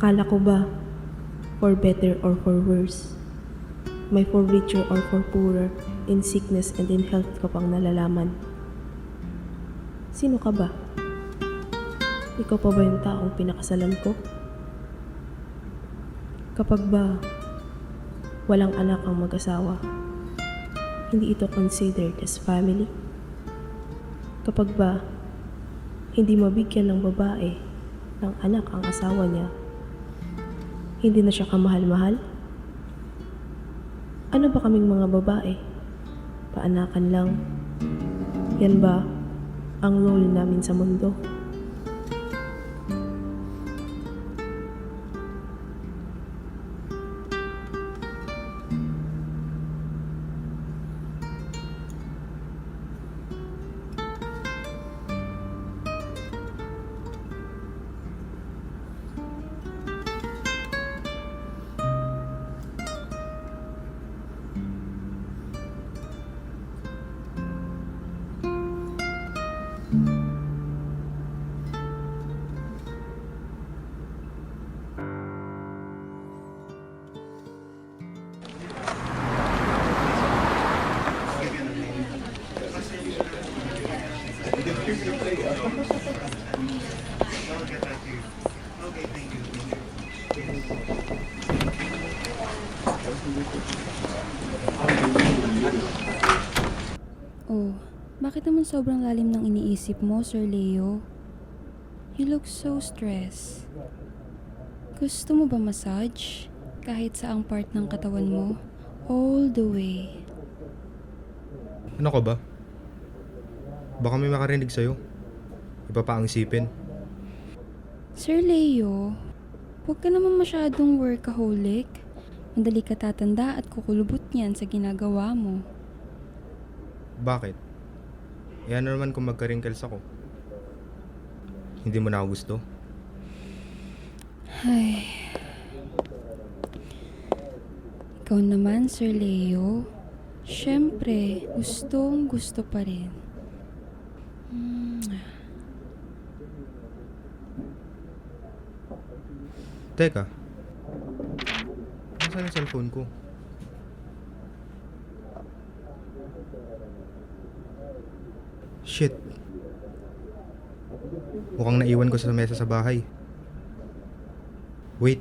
Akala ko ba, for better or for worse, may for richer or for poorer, in sickness and in health ka pang nalalaman. Sino ka ba? Ikaw pa ba yung taong pinakasalan ko? Kapag ba walang anak ang mag-asawa, hindi ito considered as family? Kapag ba hindi mabigyan ng babae ng anak ang asawa niya, hindi na siya kamahal-mahal? Ano ba kaming mga babae? Paanakan lang. Yan ba ang role namin sa mundo? Oh, bakit naman sobrang lalim ng iniisip mo, Sir Leo? You look so stressed. Gusto mo ba massage? Kahit saang part ng katawan mo? All the way. Ano ka ba? Baka may makarinig sa'yo. Iba pa ang isipin. Sir Leo, huwag ka naman masyadong workaholic. Madali ka tatanda at kukulubot niyan sa ginagawa mo. Bakit? E ano naman kung magka-wrinkles ako? Hindi mo na ako gusto? Ay. Ikaw naman, Sir Leo. Siyempre, gustong gusto pa rin. Teka. Nasaan yung cellphone ko? Shit. Mukhang naiwan ko sa mesa sa bahay. Wait.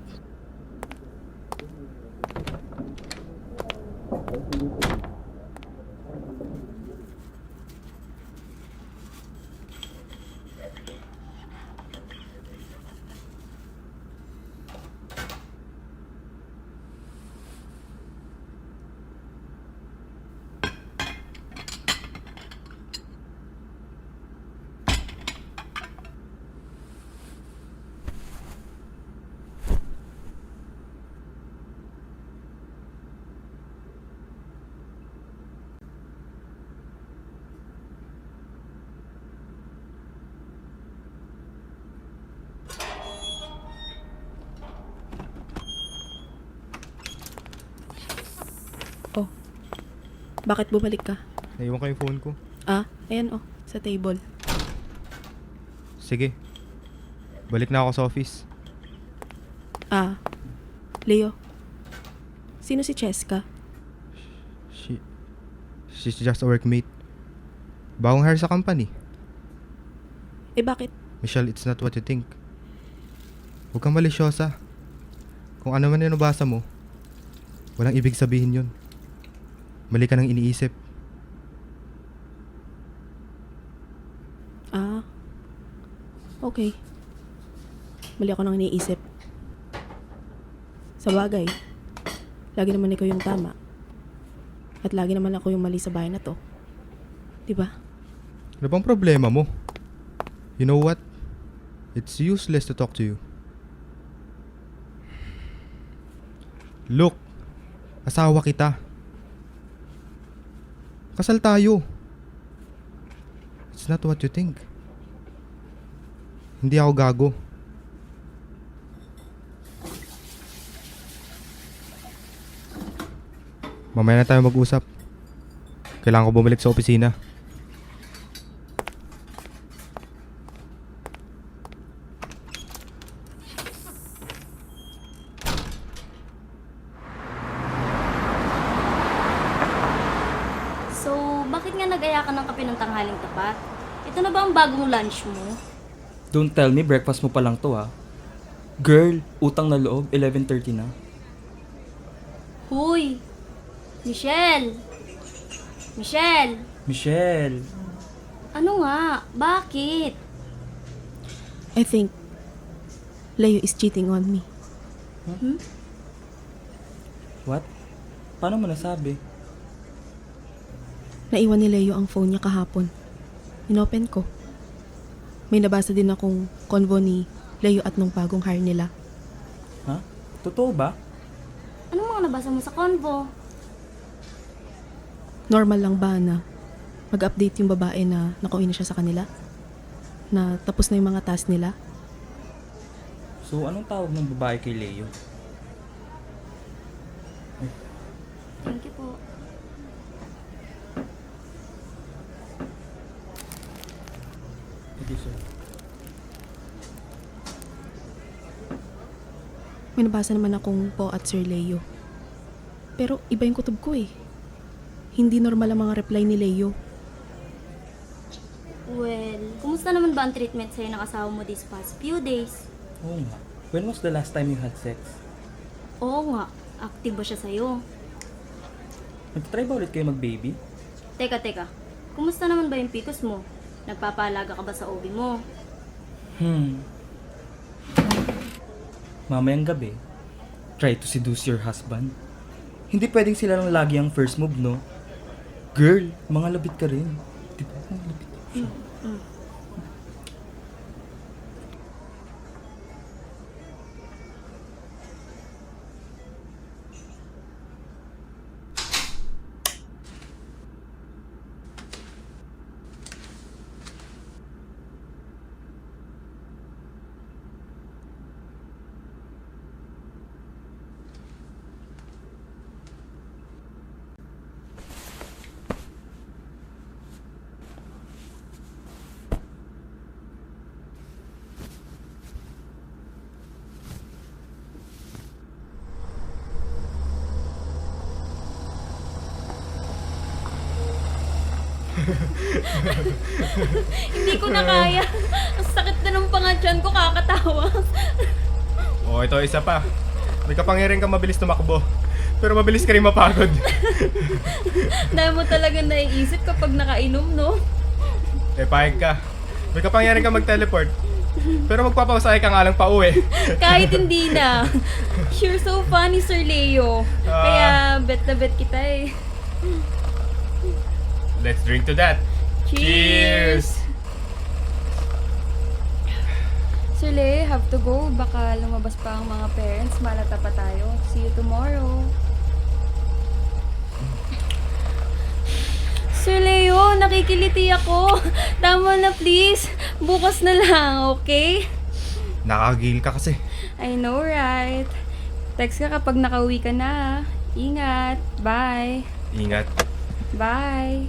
Oh, bakit bumalik ka? Naiwan ko yung phone ko. Ayan sa table. Sige. Balik na ako sa office. Leo, sino si Cheska? She's just a workmate. Bagong hire sa company. Bakit? Michelle, it's not what you think. Huwag kang malisyosa. Kung ano man yung nabasa mo, walang ibig sabihin yun. Mali ka nang iniisip. Okay. Mali ako nang iniisip. Sa bagay, lagi naman ikaw yung tama. At lagi naman ako yung mali sa bahay na to. Diba? Ano bang problema mo? You know what? It's useless to talk to you. Look, asawa kita. Kasal tayo. It's not what you think. Hindi ako gago. Mamaya na tayo mag-usap. Kailangan ko bumalik sa opisina. bakit nga nag-aya ka ng kape ng tanghaling tapat? Ito na ba ang bagong lunch mo? Don't tell me breakfast mo pa lang to, ha? Girl, utang na loob, 11:30 na. Huy! Michelle! Michelle! Michelle, Ano nga? Bakit? I think Leo is cheating on me. what? Paano mo nasabi? Naiwan ni Leo ang phone niya kahapon. Inopen ko. May nabasa din akong convo ni Leo at nung bagong hire nila. Ha? Totoo ba? Anong mga nabasa mo sa convo? Normal lang ba na mag-update yung babae na nakauwi na siya sa kanila? Na tapos na yung mga task nila? So, anong tawag ng babae kay Leo? Thank you po. Thank you, sir. May nabasa naman akong po at Sir Leo. Pero iba yung kutob ko eh. Hindi normal ang mga reply ni Leo. Well, kumusta naman ba ang treatment sa'yo ng asawa mo these past few days? Oo nga. When was the last time you had sex? Oo nga, active ba siya sa'yo? Nag-try ba ulit kayo mag-baby? Teka. Kumusta naman ba yung PCOS mo? Nagpapaalaga ka ba sa OB mo? Mamayang gabi, try to seduce your husband. Hindi pwedeng sila lang lagi ang first move, no? Girl, mga labit ka rin. Di ba? Mga labit. Hindi ko na kaya. Ang sakit na ng pangatyan ko, kakatawa. Oh, ito isa pa. May kapangyarihan kang mabilis tumakbo. Pero mabilis ka rin mapagod. Dahil mo talaga naiisip kapag nakainom, no? Pahig ka. May kapangyarihan kang mag-teleport. Pero magpapausahay ka nga lang pauwi. Kahit hindi na. You're so funny, Sir Leo. Kaya bet na bet kita eh. Let's drink to that. Cheers! Sir Leo, have to go. Baka lumabas pa ang mga parents. Malata pa tayo. See you tomorrow. Sir Leo, nakikiliti ako. Tama na please. Bukas na lang, okay? Nakagil ka kasi. I know, right? Text ka kapag nakauwi ka na. Ingat. Bye. Ingat. Bye.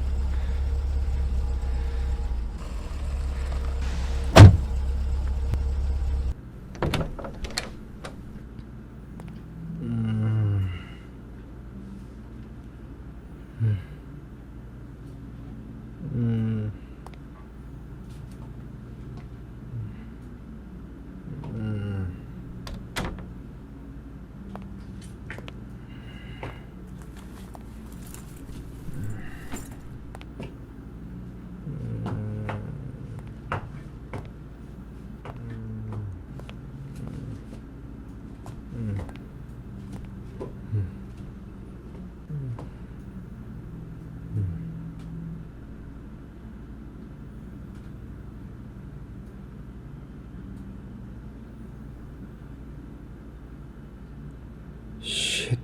Shit.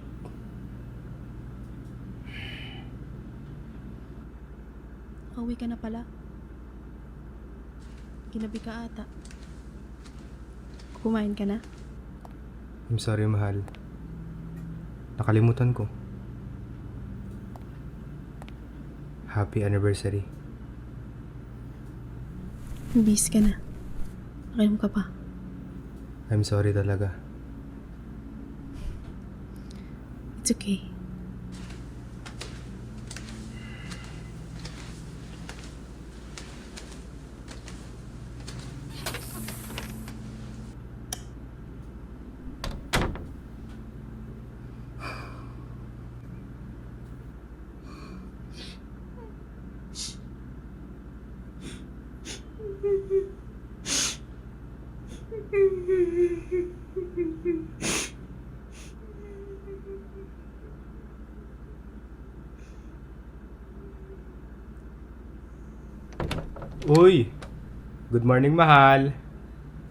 Pauwi ka na pala. Ginabi ka ata. Kumain ka na? I'm sorry, mahal. Nakalimutan ko. Happy anniversary. Bis ka na. Nakainom ka pa. I'm sorry talaga. It's okay. Uy! Good morning, mahal.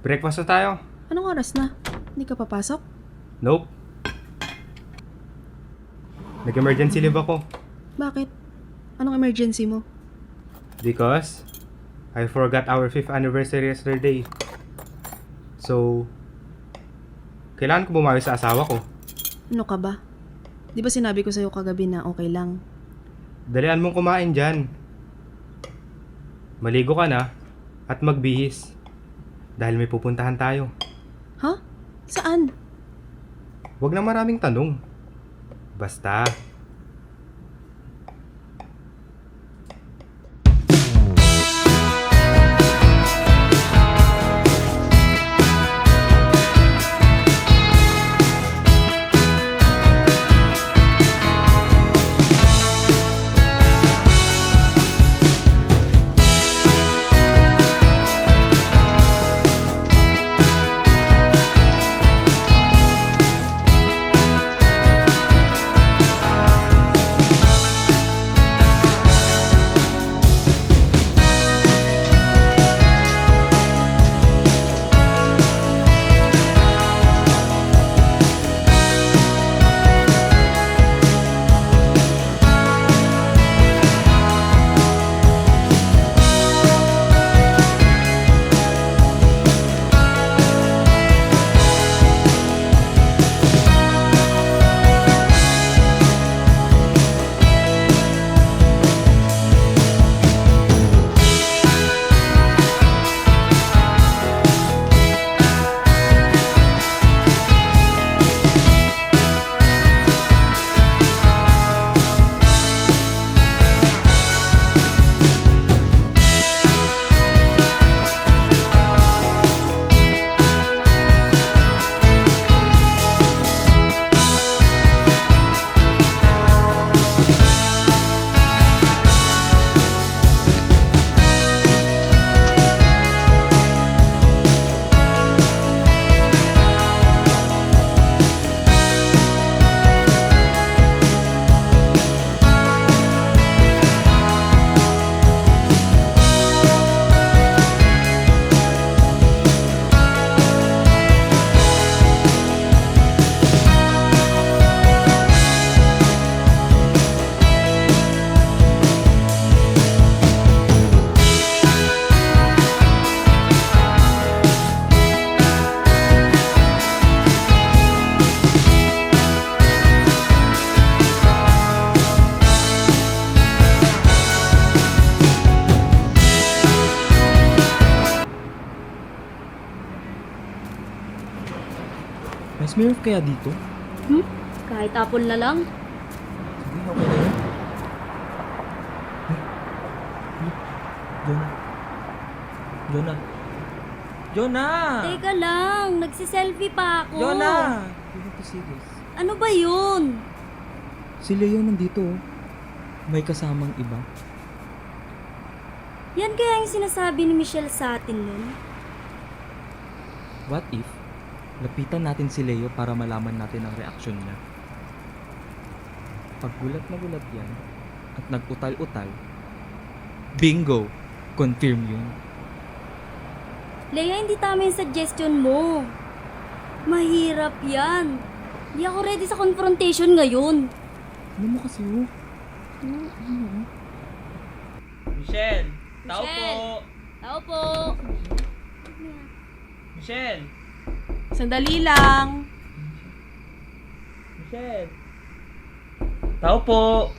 Breakfast na tayo. Anong oras na? Hindi ka papasok? Nope. Nag-emergency leave ako. Bakit? Anong emergency mo? Because I forgot our 5th anniversary yesterday. So, kailangan ko bumawi sa asawa ko. Ano ka ba? Di ba sinabi ko sa'yo kagabi na okay lang? Dalian mong kumain dyan. Maligo ka na at magbihis. Dahil may pupuntahan tayo. Ha? Saan? Huwag na maraming tanong. Basta, May Smurf kaya dito? Kahit apple na lang. Sige, okay na yun. Jonah. Jonah. Jonah! Teka lang, nagsiselfie pa ako. Jonah! You have to see this. Ano ba yun? Si Leo nandito oh. May kasamang iba. Yan kaya yung sinasabi ni Michelle sa atin nun? What if, lapitan natin si Leo para malaman natin ang reaksyon niya. Pag gulat na gulat yan, at nag-utal-utal, bingo! Confirm yun. Leia, hindi tama yung suggestion mo. Mahirap yan. Hindi ako ready sa confrontation ngayon. Ano mo kasi oh? Michelle! Tao po! Michelle! Tao po! Michelle! Sandali lang. Michelle! Tao po!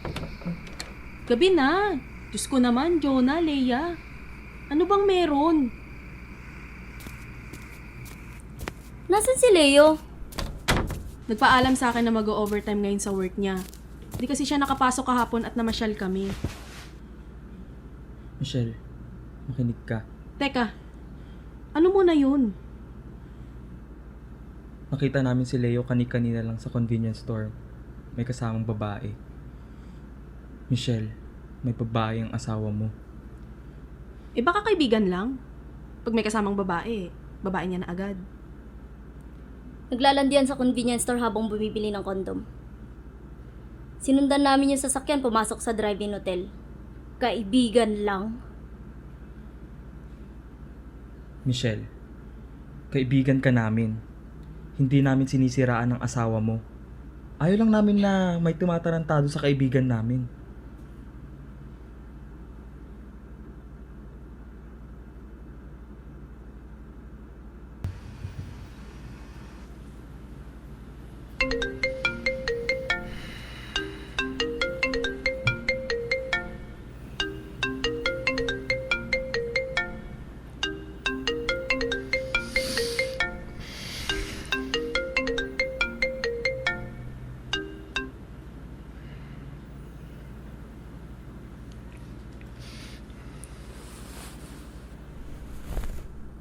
Gabi na. Diyos ko naman, Jonah, Leia. Ano bang meron? Nasaan si Leo? Nagpaalam sa akin na mag-overtime ngayon sa work niya. Di kasi siya nakapasok kahapon at namasyal kami. Michelle, makinig ka. Teka, ano mo na yun? Nakita namin si Leo kani-kanina lang sa convenience store. May kasamang babae. Michelle, may babae ang asawa mo. Eh baka kaibigan lang. Pag may kasamang babae, babae niya na agad. Naglalandian sa convenience store habang bumibili ng kondom. Sinundan namin yung sasakyan pumasok sa drive-in hotel. Kaibigan lang. Michelle, kaibigan ka namin. Hindi namin sinisiraan ang asawa mo. Ayaw lang namin na may tumatarantado sa kaibigan namin.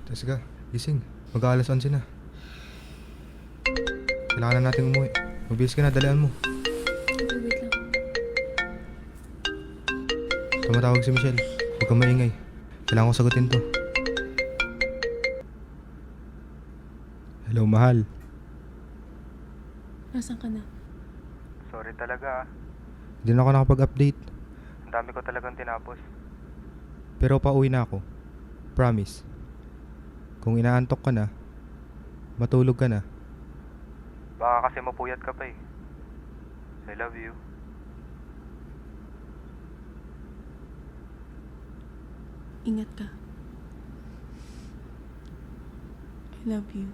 Jessica, gising. Mag-aalas 11 na. Kailangan na natin umuwi. Mabilis ka na, dalian mo. Okay, wait lang. Tumatawag si Michelle. Huwag kang maingay. Kailangan ko sagutin to. Hello, mahal. Nasaan ka na? Sorry talaga. Hindi na ako nakapag-update. Ang dami ko talagang tinapos. Pero pauwi na ako. Promise. Kung inaantok ka na, matulog ka na. Baka kasi mapuyat ka pa eh. I love you. Ingat ka. I love you.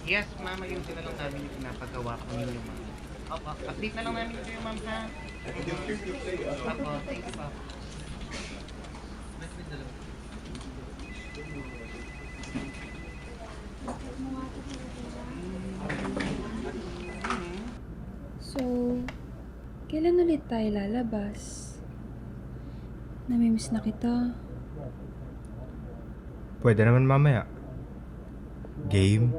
Yes, ma'am. Ayusin na lang namin yung pinapagawa ko ninyo, ma'am. Opo. Update na lang namin kayo, ma'am, ha? Opo. Thank you, po. So, kailan ulit tayo lalabas? Namimiss na kita. Pwede naman mamaya. Game?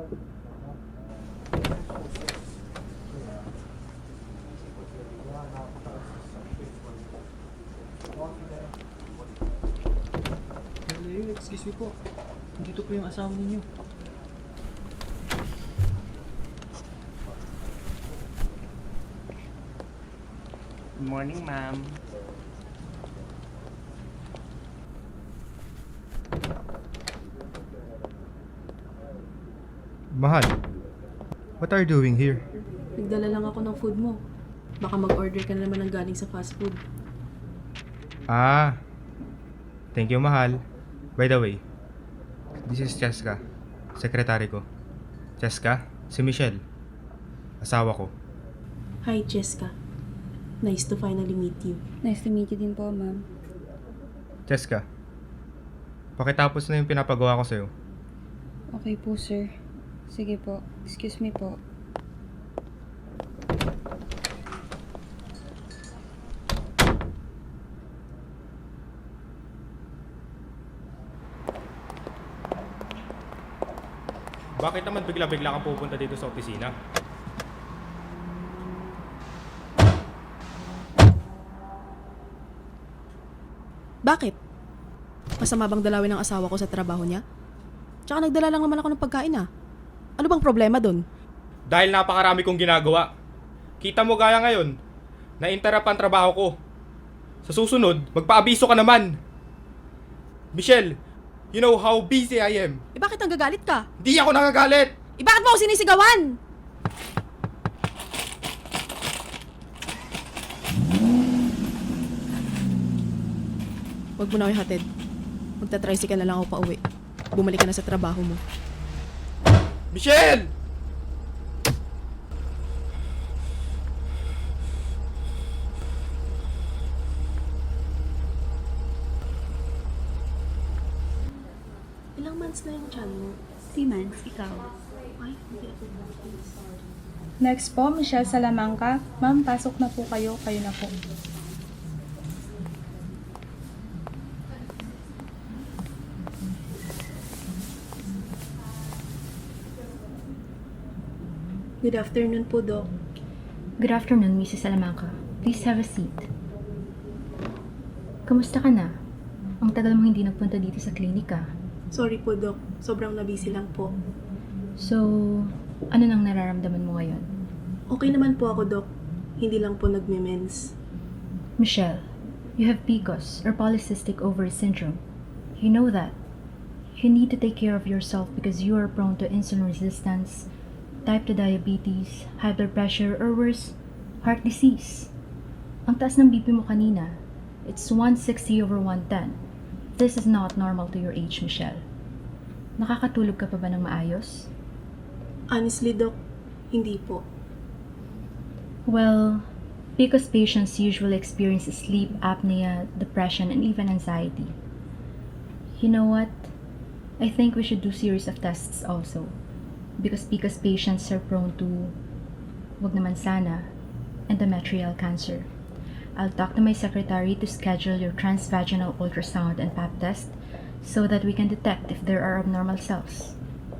Hello, excuse me po. Dito po yung asawa ninyo. Good morning, ma'am. Mahal, what are you doing here? Nagdala lang ako ng food mo. Baka mag-order ka na naman ng galing sa fast food. Ah, thank you, mahal. By the way, this is Cheska, sekretary ko. Cheska, si Michelle, asawa ko. Hi, Jessica. Nice to finally meet you. Nice to meet you din po, ma'am. Cheska, pakitapos na yung pinapagawa ko sa'yo. Okay po, sir. Sige po. Excuse me po. Bakit naman bigla-bigla kang pupunta dito sa opisina? Bakit? Masama bang dalawin ng asawa ko sa trabaho niya? Tsaka nagdala lang naman ako ng pagkain ah. Ano bang problema dun? Dahil napakarami kong ginagawa. Kita mo gaya ngayon, na-interrupt ang trabaho ko. Sa susunod, magpaabiso ka naman. Michelle, you know how busy I am. Eh bakit nagagalit ka? Hindi ako nagagalit! Eh bakit mo ako sinisigawan? Huwag mo na ako ihatid. Magta-tricycle na lang ako pa uwi. Bumalik ka na sa trabaho mo. Michelle! Ilang months na yung tiyan mo? 3 months, ikaw. Ay, hindi ako. Next po, Michelle Salamanca. Ma'am, pasok na po kayo. Kayo na po. Good afternoon po, Doc. Good afternoon, Mrs. Salamanca. Please have a seat. Kamusta ka na? Ang tagal mo hindi nagpunta dito sa klinika. Sorry po, Doc. Sobrang nabisi lang po. So, ano nang nararamdaman mo ngayon? Okay naman po ako, Doc. Hindi lang po nagme-mens. Michelle, you have PCOS or polycystic ovary syndrome. You know that. You need to take care of yourself because you are prone to insulin resistance, type 2 diabetes, high blood pressure, or worse, heart disease. Ang taas ng BP mo kanina, it's 160/110. This is not normal to your age, Michelle. Nakakatulog ka pa ba ng maayos? Honestly, Doc, hindi po. Well, PCOS patients usually experience sleep apnea, depression, and even anxiety. You know what? I think we should do series of tests also. Because PCOS patients are prone to, wag naman sana, endometrial cancer. I'll talk to my secretary to schedule your transvaginal ultrasound and pap test so that we can detect if there are abnormal cells.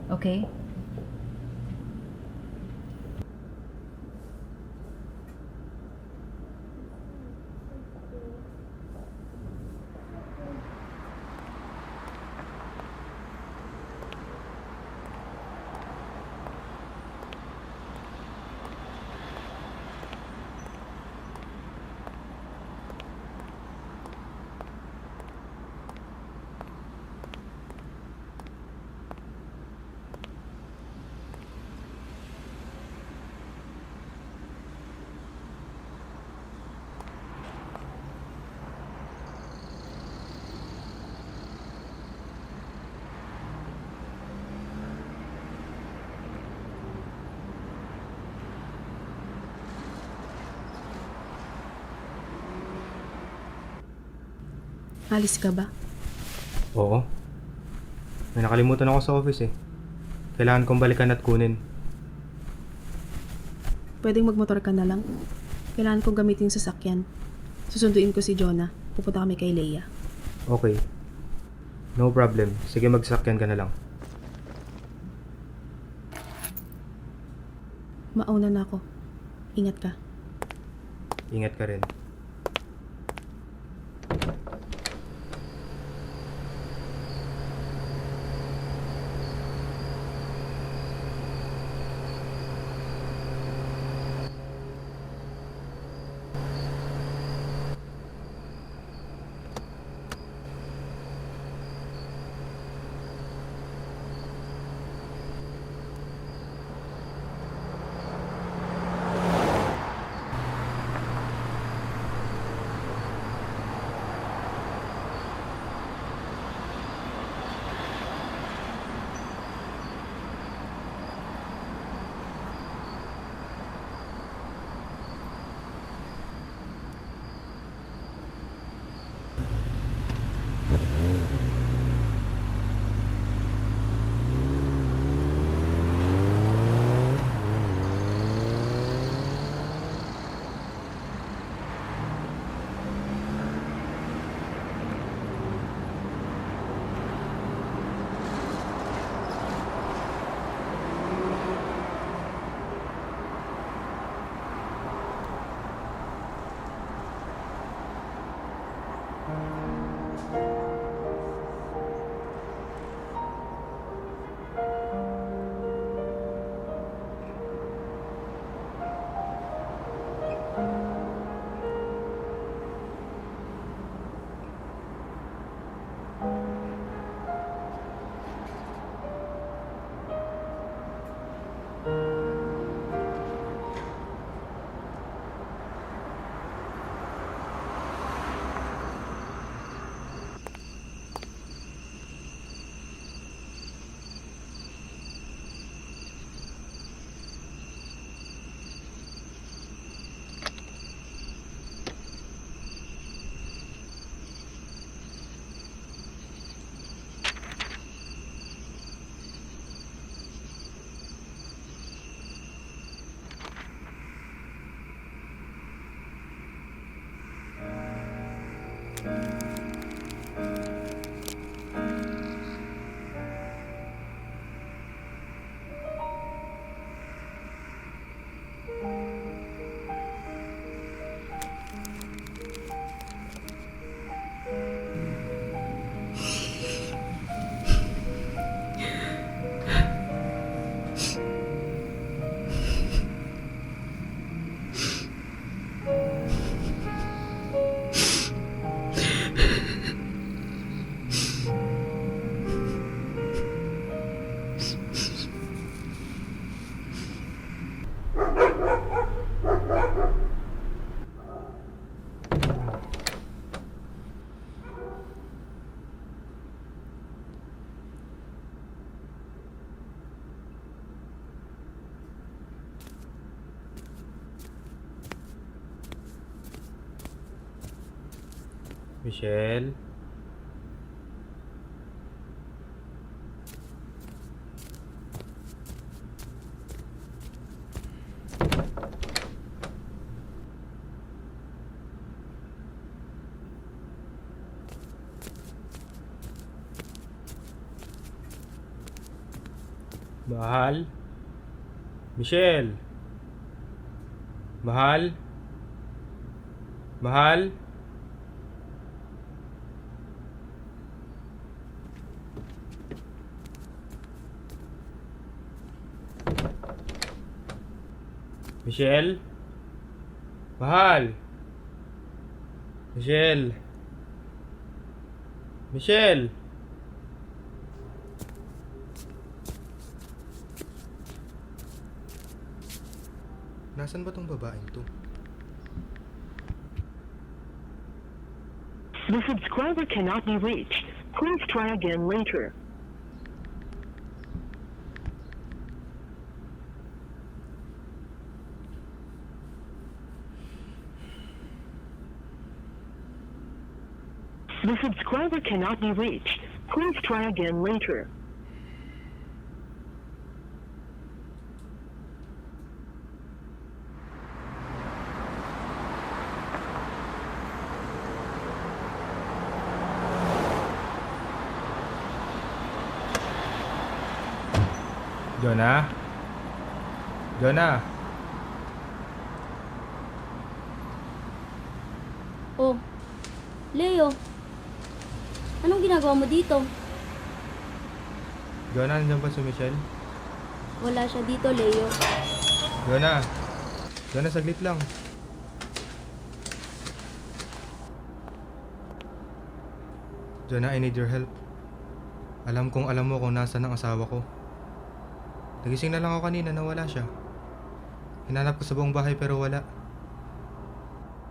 Okay? Alis ka ba? Oo. May nakalimutan ako sa office eh. Kailangan kong balikan at kunin. Pwedeng magmotor ka na lang. Kailangan kong gamitin yung sasakyan. Susunduin ko si Jonah. Pupunta kami kay Leia. Okay. No problem. Sige, magsakyan ka na lang. Mauna na ako. Ingat ka. Ingat ka rin. Michelle? Mahal? Michelle? Mahal? Mahal? Michelle? Mahal? Michelle? Michelle? Nasaan ba tong babaeng to? The subscriber cannot be reached. Please try again later. The subscriber cannot be reached. Please try again later. Jonah? Jonah? Oh, Leo. Anong ginagawa mo dito? Jonah, nandiyan ba si Michelle? Wala siya dito, Leo. Jonah? Jonah, saglit lang. Jonah, I need your help. Alam kong alam mo kung nasaan ang asawa ko. Nagising na lang ako kanina na wala siya. Hinanap ko sa buong bahay pero wala.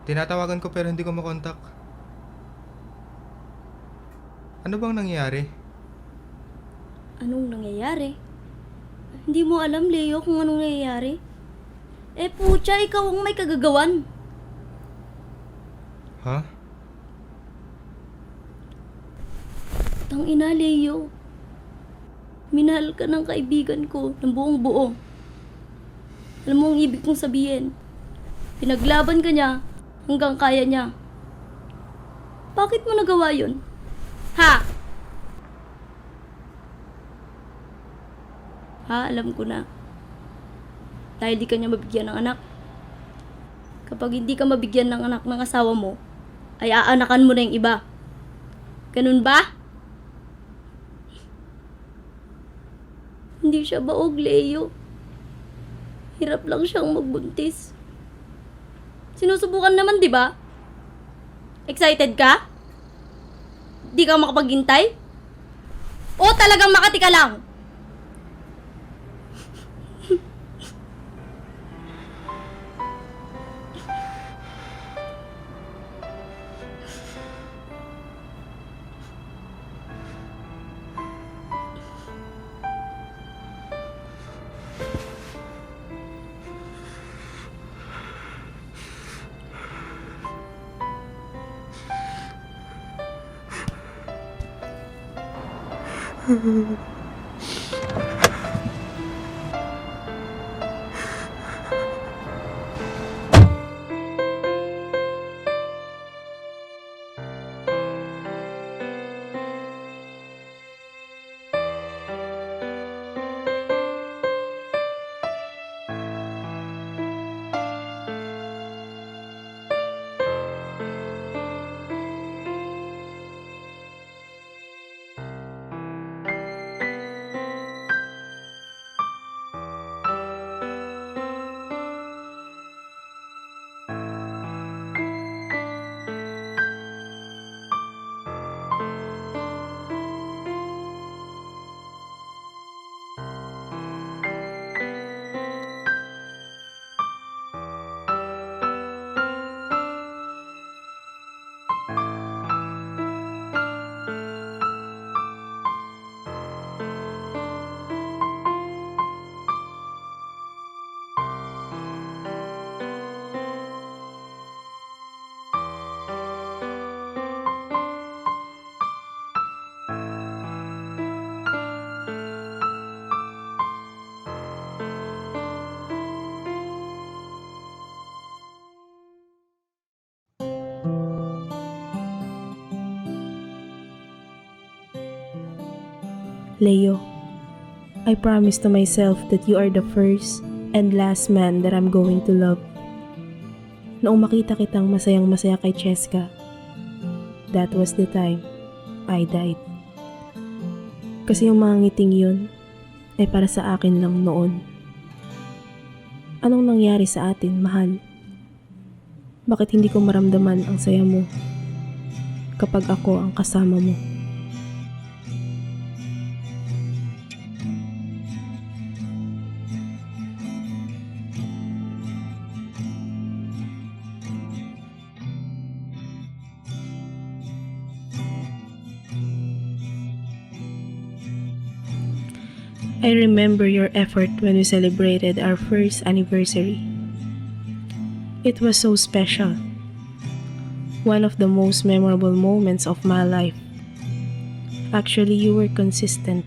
Tinatawagan ko pero hindi ko makontak. Ano bang nangyayari? Anong nangyayari? Hindi mo alam, Leo, kung anong nangyayari? Eh, putya, ikaw ang may kagagawan. Ha? Tangina, Leo. Minahal ka ng kaibigan ko ng buong buo. Alam mo ang ibig kong sabihin. Pinaglaban ka niya hanggang kaya niya. Bakit mo nagawa yun? Ha? Ha, alam ko na. Dahil di ka niya mabigyan ng anak. Kapag hindi ka mabigyan ng anak ng asawa mo, ay aanakan mo na yung iba. Ganun ba? Hindi siya baog, Leo. Hirap lang siyang magbuntis. Sinusubukan naman, di ba? Excited ka? Di ka makapaghintay? O talagang makati ka lang? Leo, I promise to myself that you are the first and last man that I'm going to love. Noong makita kitang masayang-masaya kay Cheska, that was the time I died. Kasi yung mga ngiting yun ay para sa akin lang noon. Anong nangyari sa atin, mahal? Bakit hindi ko maramdaman ang saya mo kapag ako ang kasama mo? I remember your effort when we celebrated our first anniversary. It was so special. One of the most memorable moments of my life. Actually, you were consistent.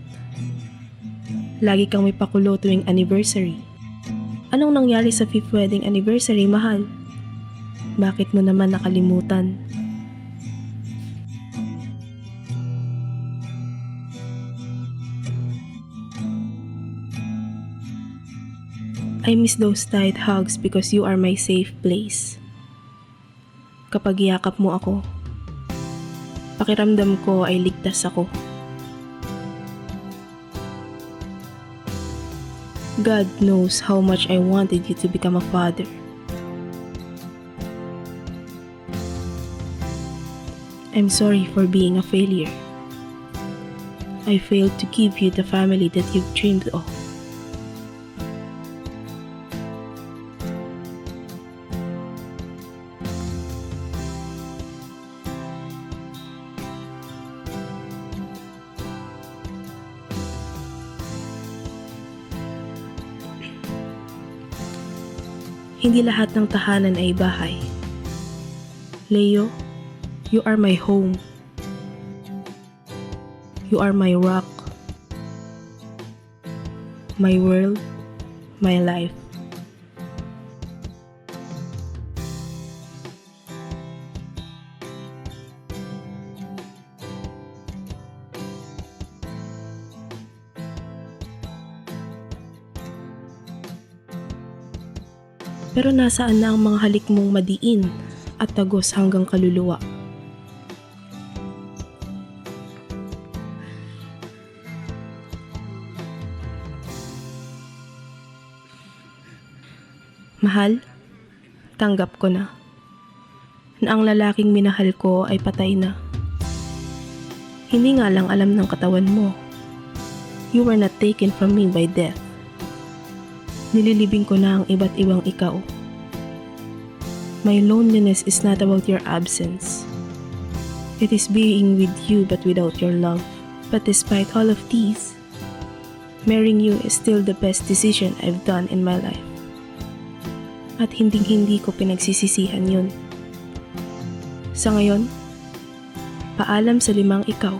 Lagi kang may pakulo tuwing anniversary. Anong nangyari sa 5th wedding anniversary, mahal? Bakit mo naman nakalimutan? I miss those tight hugs because you are my safe place. Kapag yakap mo ako, pakiramdam ko ay ligtas ako. God knows how much I wanted you to become a father. I'm sorry for being a failure. I failed to give you the family that you've dreamed of. Hindi lahat ng tahanan ay bahay. Leo, you are my home. You are my rock. My world, my life. Pero nasaan na ang mga halik mong madiin at tagos hanggang kaluluwa? Mahal, tanggap ko na ang lalaking minahal ko ay patay na. Hindi nga lang alam ng katawan mo. You were not taken from me by death. Nililibing ko na ang iba't ibang ikaw. My loneliness is not about your absence. It is being with you but without your love. But despite all of these, marrying you is still the best decision I've done in my life. At hinding-hindi ko pinagsisisihan yun. Sa ngayon, paalam sa 5 ikaw.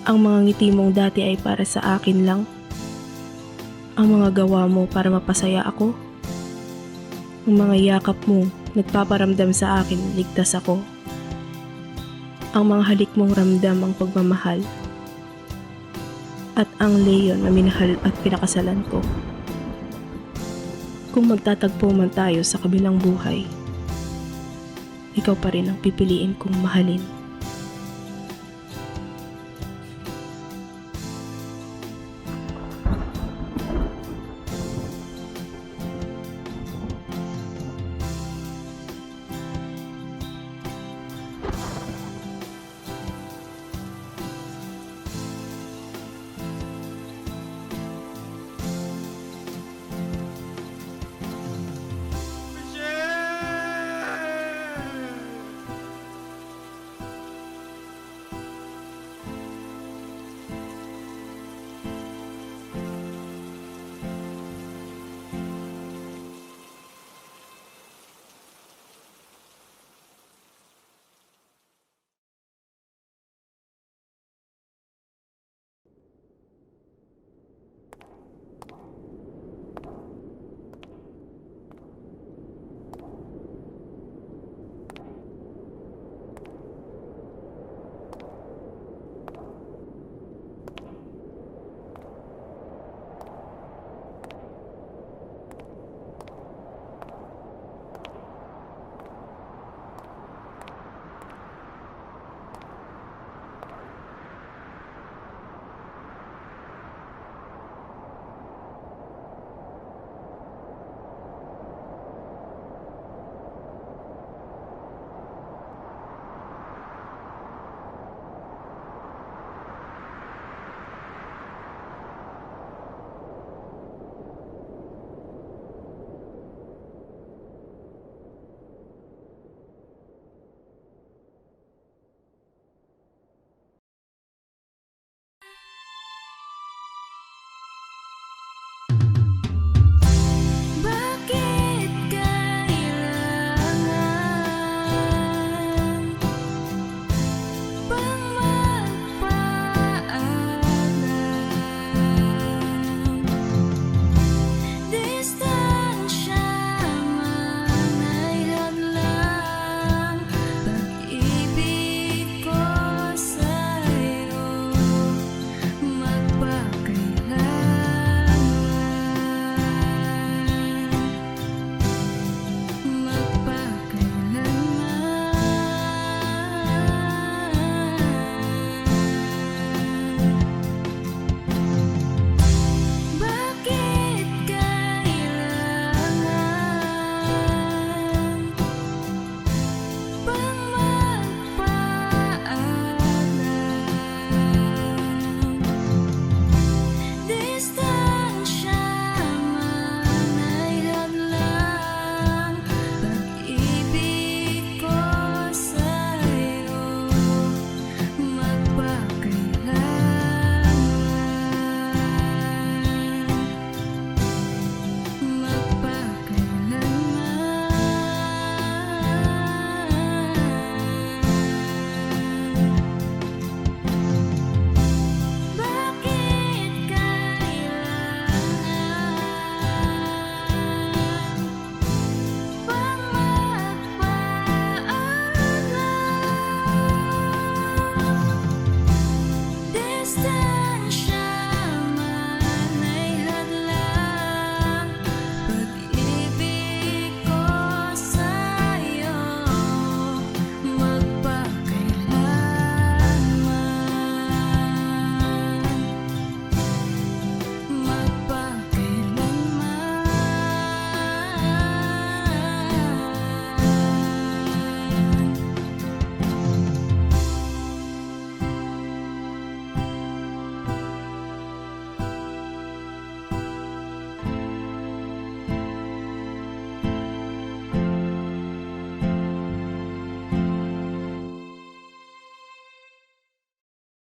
Ang mga ngiti mong dati ay para sa akin lang. Ang mga gawa mo para mapasaya ako. Ang mga yakap mo nagpaparamdam sa akin ligtas ako. Ang mga halik mong ramdam ang pagmamahal. At ang Leo na minahal at pinakasalan ko. Kung magtatagpo man tayo sa kabilang buhay, ikaw pa rin ang pipiliin kong mahalin.